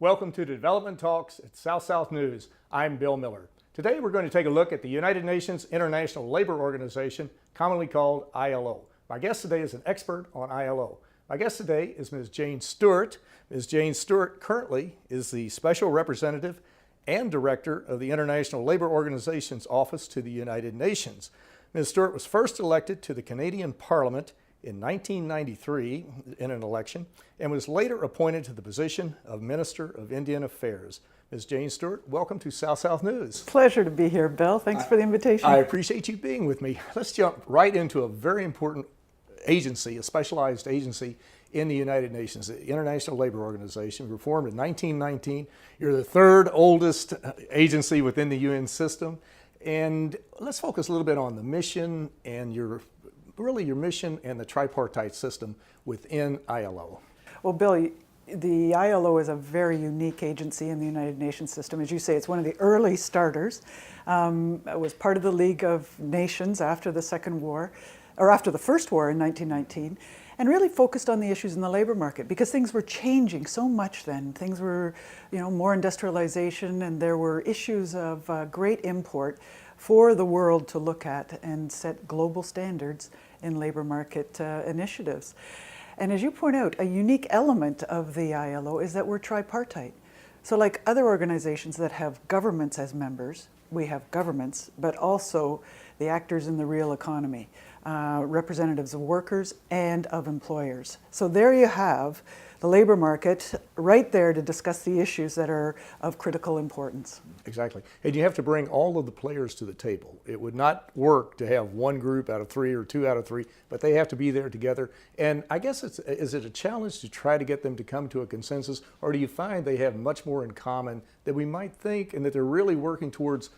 Welcome to the Development Talks at South News. I'm Bill Miller. Today we're going to take a look at the United Nations International Labor Organization, commonly called ILO. My guest today is an expert on ILO. My guest today is Ms. Jane Stewart. Ms. Jane Stewart currently is the Special Representative and Director of the International Labor Organization's Office to the United Nations. Ms. Stewart was first elected to the Canadian Parliament in 1993 in an election and was later appointed to the position of Minister of Indian Affairs. Ms. Jane Stewart, welcome to South News. Pleasure to be here, Bill. Thanks for the invitation. I appreciate you being with me. Let's jump right into a very important agency, a specialized agency in the United Nations, the International Labor Organization. We were formed in 1919. You're the third oldest agency within the UN system. And let's focus a little bit on the mission and your mission and the tripartite system within ILO. Well, Bill, the ILO is a very unique agency in the United Nations system. As you say, it's one of the early starters. It was part of the League of Nations after the after the First War in 1919, and really focused on the issues in the labor market because things were changing so much then. Things were, more industrialization, and there were issues of great import for the world to look at and set global standards in labor market initiatives. And as you point out, a unique element of the ILO is that we're tripartite. So like other organizations that have governments as members, we have governments, but also the actors in the real economy, representatives of workers and of employers. So there you have the labor market right there to discuss the issues that are of critical importance. Exactly. And you have to bring all of the players to the table. It would not work to have one group out of three or two out of three, but they have to be there together. And I guess is it a challenge to try to get them to come to a consensus, or do you find they have much more in common than we might think and that they're really working towards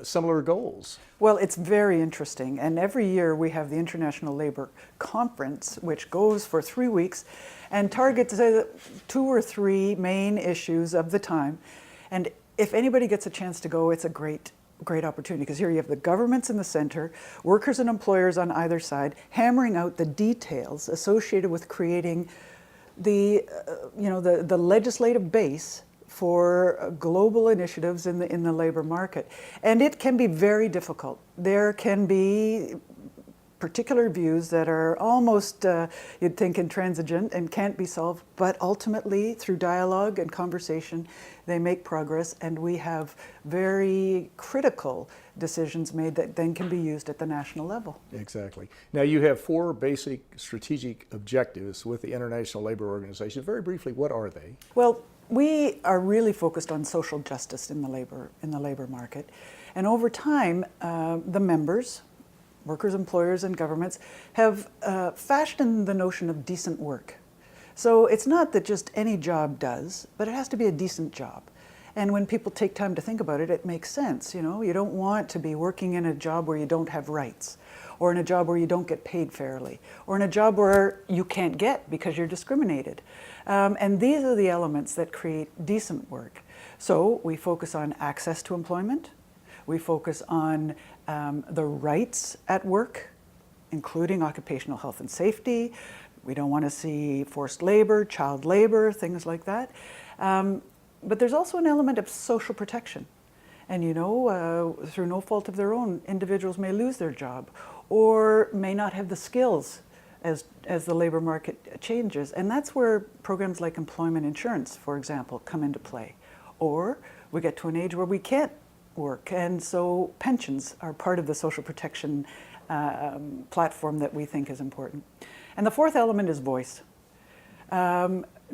similar goals? Well, it's very interesting. And every year we have the International Labor Conference, which goes for 3 weeks and targets 2 or 3 main issues of the time. And if anybody gets a chance to go, it's a great opportunity, because here you have the governments in the center, workers and employers on either side, hammering out the details associated with creating the legislative base for global initiatives in the labor market. And it can be very difficult. There can be particular views that are almost, you'd think, intransigent and can't be solved, but ultimately through dialogue and conversation, they make progress, and we have very critical decisions made that then can be used at the national level. Exactly. Now you have 4 basic strategic objectives with the International Labor Organization. Very briefly, what are they? Well, we are really focused on social justice in the labor market, and over time, the members, workers, employers, and governments have fashioned the notion of decent work. So it's not that just any job does, but it has to be a decent job. And when people take time to think about it, it makes sense. You don't want to be working in a job where you don't have rights, or in a job where you don't get paid fairly, or in a job where you can't get because you're discriminated. And these are the elements that create decent work. So we focus on access to employment. We focus on the rights at work, including occupational health and safety. We don't want to see forced labor, child labor, things like that. But there's also an element of social protection. And through no fault of their own, individuals may lose their job or may not have the skills as the labor market changes. And that's where programs like employment insurance, for example, come into play. Or we get to an age where we can't work, and so pensions are part of the social protection platform that we think is important. And the 4th element is voice.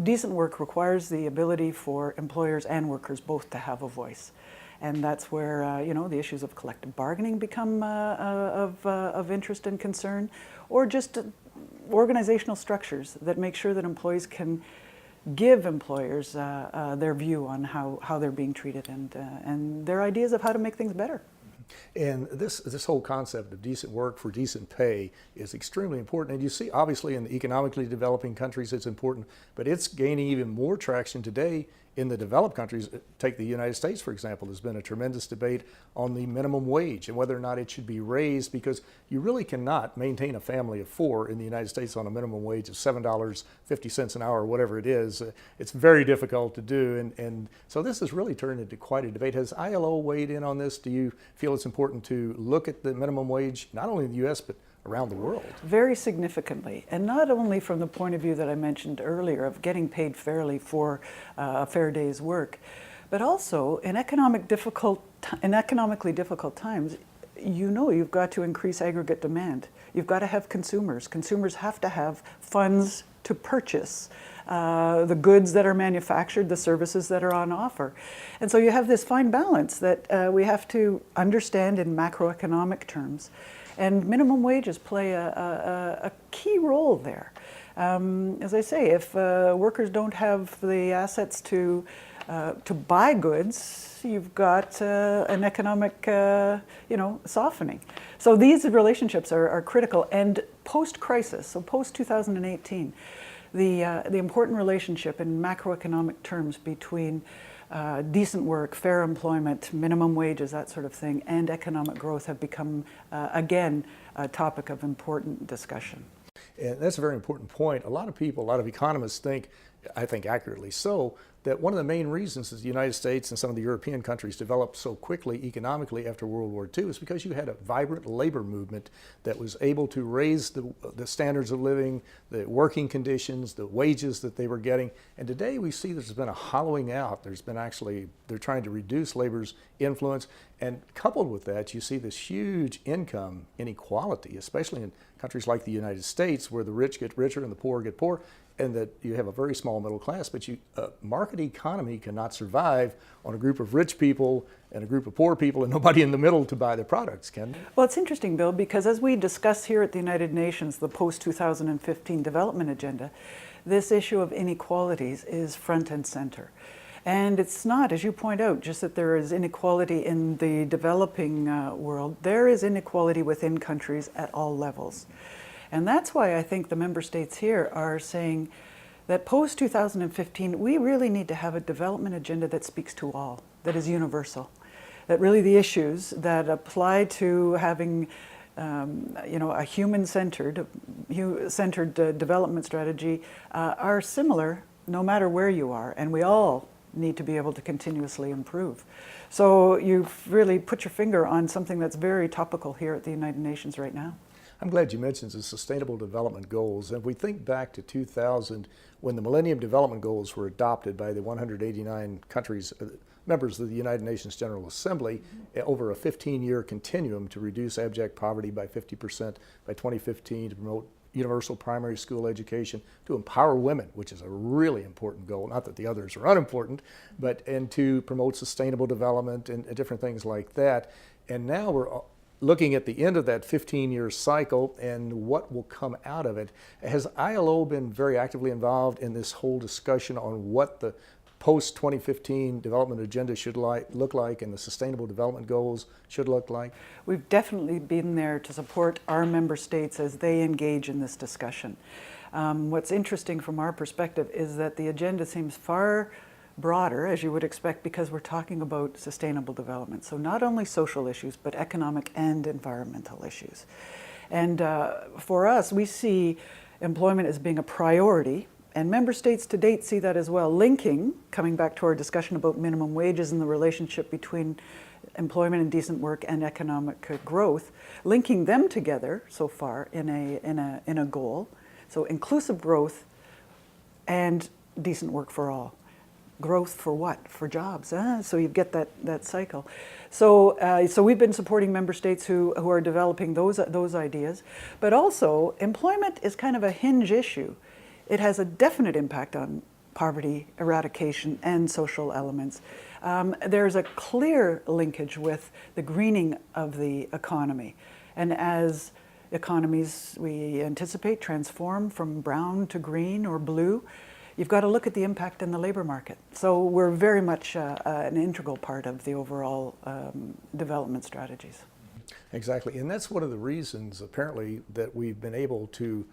Decent work requires the ability for employers and workers both to have a voice. And that's where the issues of collective bargaining become of interest and concern, or just organizational structures that make sure that employees can give employers their view on how they're being treated and their ideas of how to make things better. And this whole concept of decent work for decent pay is extremely important. And you see, obviously, in the economically developing countries, it's important, but it's gaining even more traction today In the developed countries, take the United States, for example, there's been a tremendous debate on the minimum wage and whether or not it should be raised, because you really cannot maintain a family of four in the United States on a minimum wage of $7.50 an hour or whatever it is. It's very difficult to do. And so this has really turned into quite a debate. Has ILO weighed in on this? Do you feel it's important to look at the minimum wage, not only in the U.S., but around the world? Very significantly, and not only from the point of view that I mentioned earlier of getting paid fairly for a fair day's work, but also in economically difficult times, you've got to increase aggregate demand. You've got to have consumers. Consumers have to have funds to purchase the goods that are manufactured, the services that are on offer. And so you have this fine balance that we have to understand in macroeconomic terms. And minimum wages play a key role there. As I say, if workers don't have the assets to buy goods, you've got an economic, softening. So these relationships are critical. And post-crisis, so post-2018, the important relationship in macroeconomic terms between decent work, fair employment, minimum wages, that sort of thing, and economic growth have become, again, a topic of important discussion. And that's a very important point. A lot of people, a lot of economists think, I think accurately so, that one of the main reasons that the United States and some of the European countries developed so quickly economically after World War II is because you had a vibrant labor movement that was able to raise the standards of living, the working conditions, the wages that they were getting. And today we see there's been a hollowing out. There's been they're trying to reduce labor's influence. And coupled with that, you see this huge income inequality, especially in countries like the United States, where the rich get richer and the poor get poorer, and that you have a very small middle class. But a market economy cannot survive on a group of rich people and a group of poor people and nobody in the middle to buy their products, can it? Well, it's interesting, Bill, because as we discuss here at the United Nations, the post-2015 development agenda, this issue of inequalities is front and center. And it's not, as you point out, just that there is inequality in the developing world. There is inequality within countries at all levels. And that's why I think the member states here are saying that post-2015, we really need to have a development agenda that speaks to all, that is universal, that really the issues that apply to having a human-centered development strategy are similar no matter where you are, and we all need to be able to continuously improve. So you've really put your finger on something that's very topical here at the United Nations right now. I'm glad you mentioned the Sustainable Development Goals. And if we think back to 2000, when the Millennium Development Goals were adopted by the 189 countries, members of the United Nations General Assembly, over a 15-year continuum to reduce abject poverty by 50% by 2015, to promote universal primary school education, to empower women, which is a really important goal, not that the others are unimportant, and to promote sustainable development and different things like that. And now we're looking at the end of that 15-year cycle and what will come out of it. Has ILO been very actively involved in this whole discussion on what the post-2015 development agenda should look like and the Sustainable Development Goals should look like? We've definitely been there to support our member states as they engage in this discussion. What's interesting from our perspective is that the agenda seems far broader, as you would expect, because we're talking about sustainable development. So not only social issues, but economic and environmental issues. And for us, we see employment as being a priority, and member states to date see that as well, coming back to our discussion about minimum wages and the relationship between employment and decent work and economic growth, linking them together so far in a goal. So inclusive growth and decent work for all. Growth for what? For jobs. So you get that cycle. So we've been supporting member states who are developing those ideas, but also employment is kind of a hinge issue. It has a definite impact on poverty eradication and social elements. There's a clear linkage with the greening of the economy, and as economies we anticipate transform from brown to green or blue, you've got to look at the impact in the labor market. So we're very much an integral part of the overall development strategies. Exactly, and that's one of the reasons apparently that we've been able to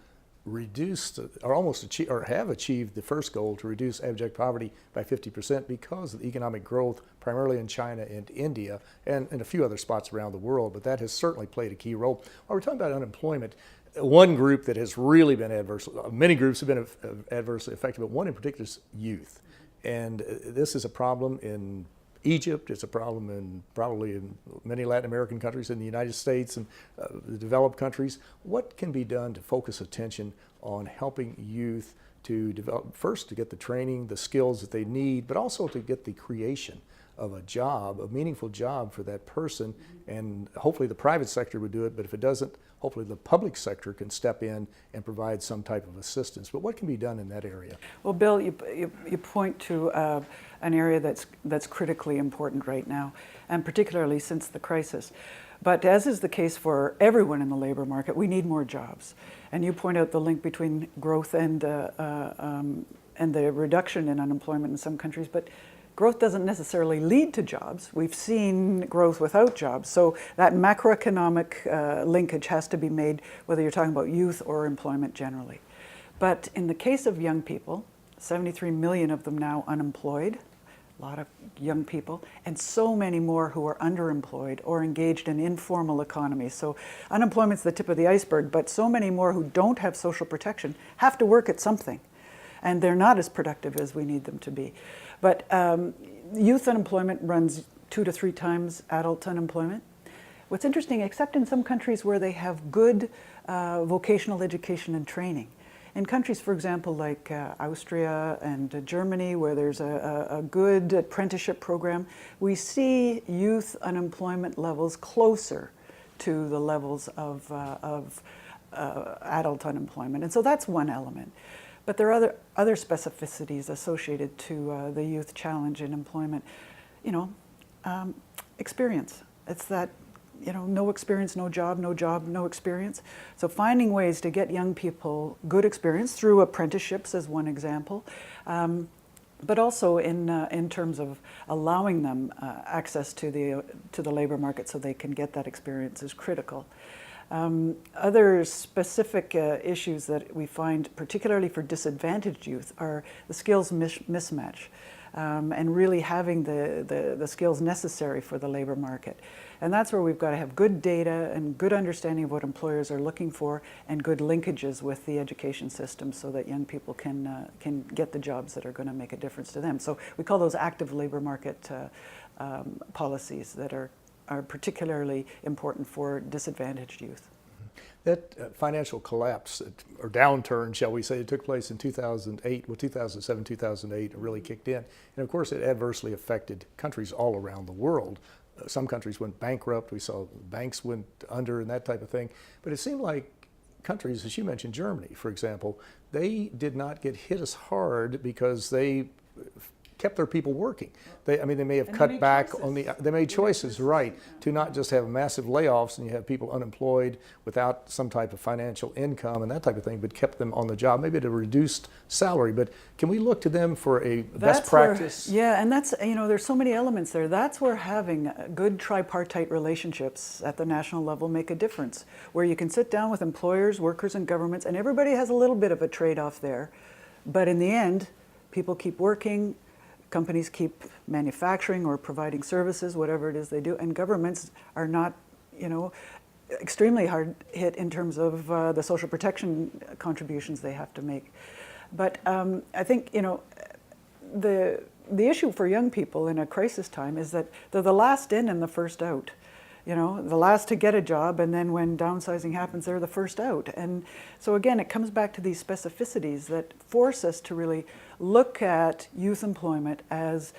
reduced or almost achieved or have achieved the first goal to reduce abject poverty by 50% because of the economic growth primarily in China and India and a few other spots around the world, but that has certainly played a key role. While we're talking about unemployment, one group that has really been many groups have been adversely affected, but one in particular is youth. And this is a problem in Egypt, it's a problem probably in many Latin American countries, in the United States and the developed countries. What can be done to focus attention on helping youth to develop, first to get the training, the skills that they need, but also to get the creation of a job, a meaningful job for that person? And hopefully the private sector would do it, but if it doesn't, hopefully the public sector can step in and provide some type of assistance. But what can be done in that area? Well, Bill, you point to an area that's critically important right now, and particularly since the crisis. But as is the case for everyone in the labor market, we need more jobs. And you point out the link between growth and the reduction in unemployment in some countries, but growth doesn't necessarily lead to jobs. We've seen growth without jobs. So that macroeconomic linkage has to be made, whether you're talking about youth or employment generally. But in the case of young people, 73 million of them now unemployed, a lot of young people, and so many more who are underemployed or engaged in informal economies. So unemployment's the tip of the iceberg, but so many more who don't have social protection have to work at something. And they're not as productive as we need them to be. But youth unemployment runs 2 to 3 times adult unemployment. What's interesting, except in some countries where they have good vocational education and training, in countries, for example, like Austria and Germany, where there's a good apprenticeship program, we see youth unemployment levels closer to the levels of adult unemployment. And so that's one element. But there are other specificities associated to the youth challenge in employment. Experience. It's that, no experience, no job, no job, no experience. So finding ways to get young people good experience through apprenticeships as one example, but also in terms of allowing them access to the labor market so they can get that experience is critical. Other specific issues that we find, particularly for disadvantaged youth, are the skills mismatch and really having the skills necessary for the labor market. And that's where we've got to have good data and good understanding of what employers are looking for and good linkages with the education system so that young people can get the jobs that are going to make a difference to them. So we call those active labor market policies that are particularly important for disadvantaged youth. That financial collapse or downturn, shall we say, it took place in 2008, 2007, 2008, it really kicked in. And of course, it adversely affected countries all around the world. Some countries went bankrupt, we saw banks went under and that type of thing. But it seemed like countries, as you mentioned, Germany, for example, they did not get hit as hard because they kept their people working. They may have cut back on they made choices, right, to not just have massive layoffs and you have people unemployed without some type of financial income and that type of thing, but kept them on the job, maybe at a reduced salary. But can we look to them for a best practice? And that's, there's so many elements there. That's where having good tripartite relationships at the national level make a difference, where you can sit down with employers, workers, and governments, and everybody has a little bit of a trade-off there. But in the end, people keep working, companies keep manufacturing or providing services, whatever it is they do, and governments are not, extremely hard hit in terms of the social protection contributions they have to make. But I think, the issue for young people in a crisis time is that they're the last in and the first out. The last to get a job, and then when downsizing happens, they're the first out. And so again, it comes back to these specificities that force us to really look at youth employment as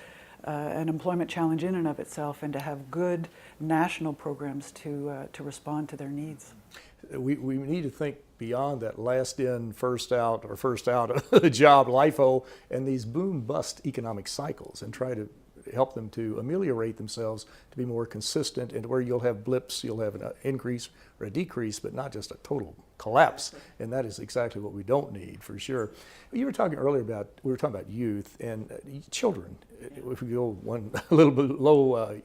an employment challenge in and of itself, and to have good national programs to respond to their needs. We need to think beyond that last in, first out, or first out job, LIFO, and these boom-bust economic cycles, and try to help them to ameliorate themselves to be more consistent, and where you'll have blips, you'll have an increase or a decrease, but not just a total collapse. And that is exactly what we don't need, for sure. You were talking earlier we were talking about youth and children, if we go a little bit below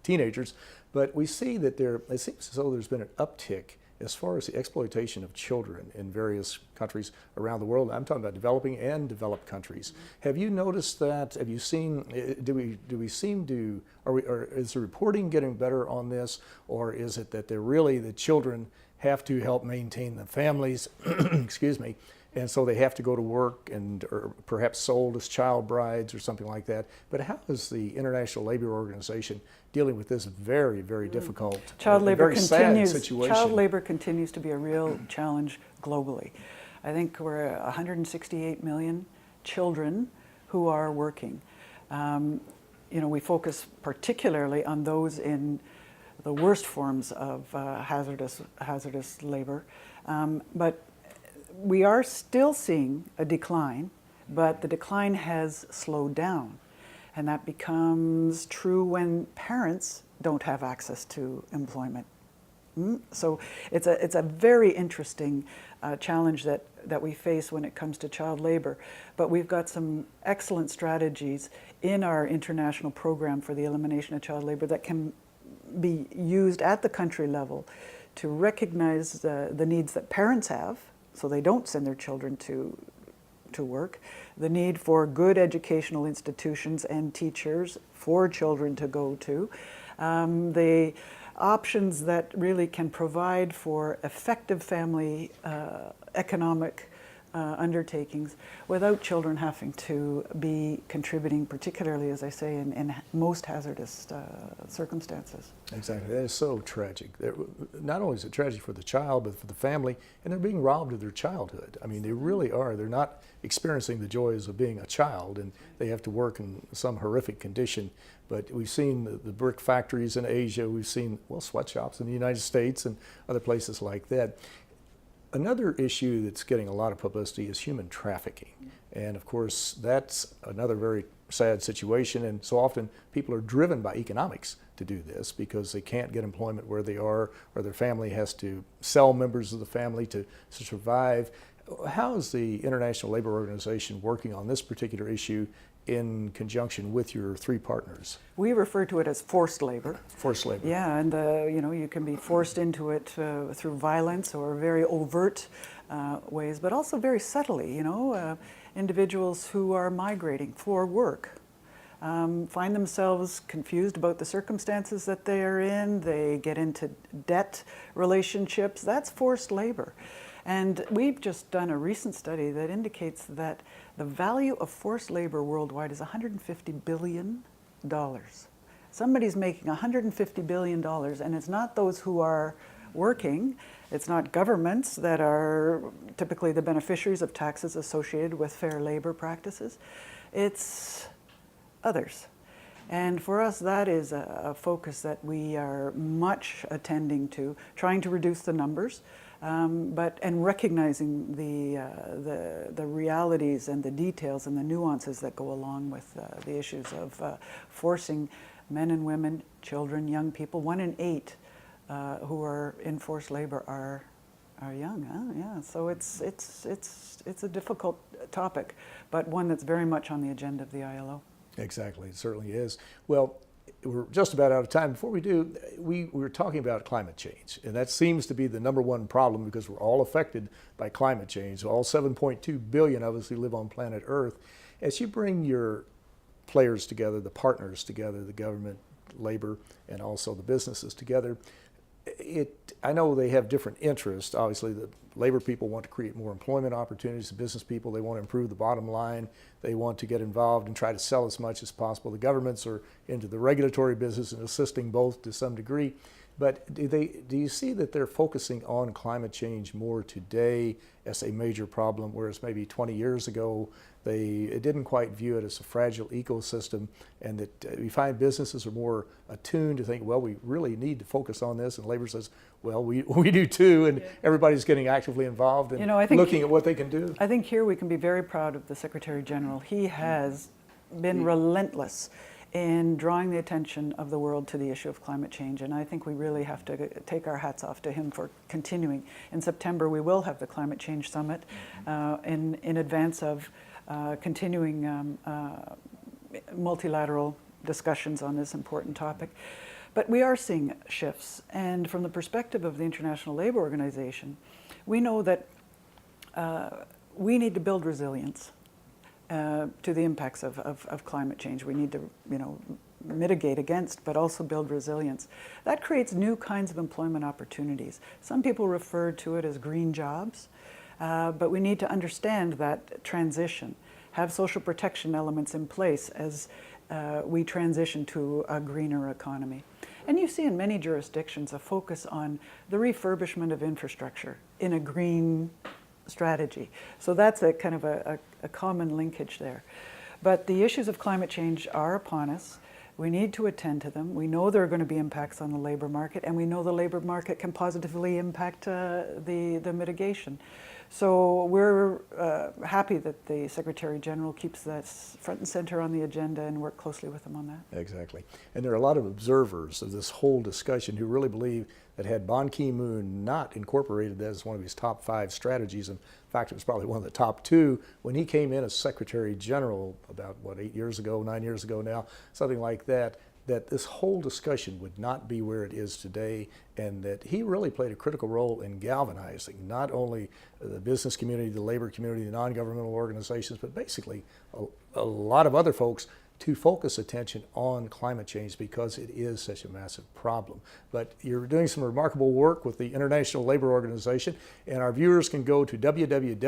teenagers, but we see that it seems as though there's been an uptick as far as the exploitation of children in various countries around the world. I'm talking about developing and developed countries. Have you noticed that? Have you seen? Do we seem to? Or is the reporting getting better on this, or is it that they're really the children have to help maintain the families? Excuse me. And so they have to go to work and or perhaps sold as child brides or something like that. But how is the International Labor Organization dealing with this very, very difficult, child labor very sad continues. situation? Child labor continues to be a real challenge globally. I think we're 168 million children who are working. We focus particularly on those in the worst forms of hazardous labor, but we are still seeing a decline, but the decline has slowed down. And that becomes true when parents don't have access to employment. So it's a very interesting challenge that we face when it comes to child labor. But we've got some excellent strategies in our international program for the elimination of child labor that can be used at the country level to recognize the needs that parents have, so they don't send their children to work, the need for good educational institutions and teachers for children to go to, the options that really can provide for effective family economic undertakings without children having to be contributing, particularly, as I say, in most hazardous circumstances. Exactly. That is so tragic. Not only is it tragic for the child, but for the family, and they're being robbed of their childhood. I mean, they really are. They're not experiencing the joys of being a child, and they have to work in some horrific condition. But we've seen the brick factories in Asia. We've seen, sweatshops in the United States and other places like that. Another issue that's getting a lot of publicity is human trafficking. And of course, that's another very sad situation. And so often people are driven by economics to do this because they can't get employment where they are, or their family has to sell members of the family to survive. How is the International Labor Organization working on this particular issue in conjunction with your three partners? We refer to it as forced labor. Forced labor. Yeah, and you can be forced into it through violence or very overt ways, but also very subtly. Individuals who are migrating for work find themselves confused about the circumstances that they are in. They get into debt relationships. That's forced labor. And we've just done a recent study that indicates that the value of forced labor worldwide is $150 billion. Somebody's making $150 billion, and it's not those who are working. It's not governments that are typically the beneficiaries of taxes associated with fair labor practices. It's others. And for us, that is a focus that we are much attending to, trying to reduce the numbers, and recognizing the realities and the details and the nuances that go along with the issues of forcing men and women, children, young people. 1 in 8 who are in forced labor are young. Yeah, so it's a difficult topic, but one that's very much on the agenda of the ILO. Exactly, it certainly is. Well, we're just about out of time. Before we do, we were talking about climate change, and that seems to be the number one problem because we're all affected by climate change. All 7.2 billion of us who live on planet Earth. As you bring your players together, the partners together, the government, labor, and also the businesses together, I know they have different interests. Obviously, the labor people want to create more employment opportunities. The business people, they want to improve the bottom line. They want to get involved and try to sell as much as possible. The governments are into the regulatory business and assisting both to some degree. But do you see that they're focusing on climate change more today as a major problem, whereas maybe 20 years ago they didn't quite view it as a fragile ecosystem, and that we find businesses are more attuned to think, well, we really need to focus on this, and labor says, well, we do too, and everybody's getting actively involved and looking at what they can do. I think here we can be very proud of the Secretary General. He has been relentless in drawing the attention of the world to the issue of climate change. And I think we really have to take our hats off to him for continuing. In September, we will have the Climate Change Summit in advance of continuing multilateral discussions on this important topic. But we are seeing shifts, and from the perspective of the International Labour Organization, we know that we need to build resilience to the impacts of climate change. We need to, mitigate against, but also build resilience. That creates new kinds of employment opportunities. Some people refer to it as green jobs, but we need to understand that transition, have social protection elements in place as we transition to a greener economy. And you see in many jurisdictions a focus on the refurbishment of infrastructure in a green strategy. So that's a kind of a common linkage there. But the issues of climate change are upon us. We need to attend to them. We know there are going to be impacts on the labor market, and we know the labor market can positively impact the mitigation. So we're happy that the Secretary General keeps that front and center on the agenda and work closely with them on that. Exactly. And there are a lot of observers of this whole discussion who really believe that had Ban Ki-moon not incorporated that as one of his top 5 strategies, in fact, it was probably one of the top 2 when he came in as Secretary General about, 8 years ago, 9 years ago now, something like that, that this whole discussion would not be where it is today, and that he really played a critical role in galvanizing not only the business community, the labor community, the non-governmental organizations, but basically a lot of other folks to focus attention on climate change because it is such a massive problem. But you're doing some remarkable work with the International Labour Organization, and our viewers can go to www.ilo.org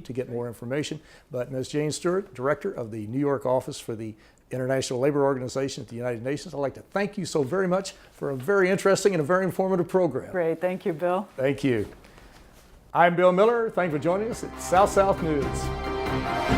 to get more information. But Ms. Jane Stewart, Director of the New York office for the International Labour Organization at the United Nations, I'd like to thank you so very much for a very interesting and a very informative program. Great, thank you, Bill. Thank you. I'm Bill Miller. Thanks for joining us at South South News.